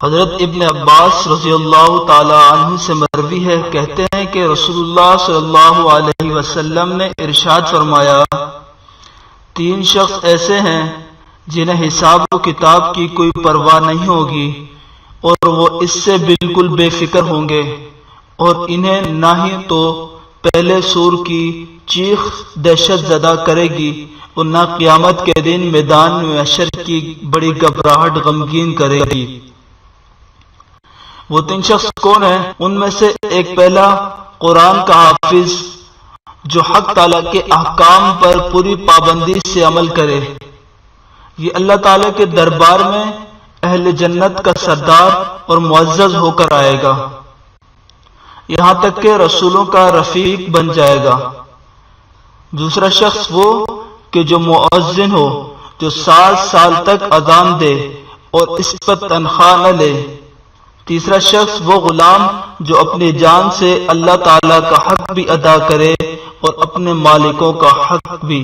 حضرت ابن عباس رضی اللہ تعالی عنہ سے مروی ہے، کہتے ہیں کہ رسول اللہ صلی اللہ علیہ وسلم نے ارشاد فرمایا، 3 شخص ایسے ہیں جنہیں حساب و کتاب کی کوئی پرواہ نہیں ہوگی اور وہ اس سے بالکل بے فکر ہوں گے، اور انہیں نہ ہی تو پہلے سور کی چیخ دہشت زدہ کرے گی اور نہ قیامت کے دن میدان میں حشر کی بڑی گھبراہٹ غمگین کرے گی۔ وہ 3 شخص کون ہیں؟ ان میں سے ایک پہلا قرآن کا حافظ جو حق تعالیٰ کے احکام پر پوری پابندی سے عمل کرے، یہ اللہ تعالیٰ کے دربار میں اہل جنت کا سردار اور معزز ہو کر آئے گا، یہاں تک کہ رسولوں کا رفیق بن جائے گا۔ دوسرا شخص وہ کہ جو مؤذن ہو، جو 60 سال تک اذان دے اور اس پر تنخواہ نہ لے۔ تیسرا شخص وہ غلام جو اپنی جان سے اللہ تعالیٰ کا حق بھی ادا کرے اور اپنے مالکوں کا حق بھی۔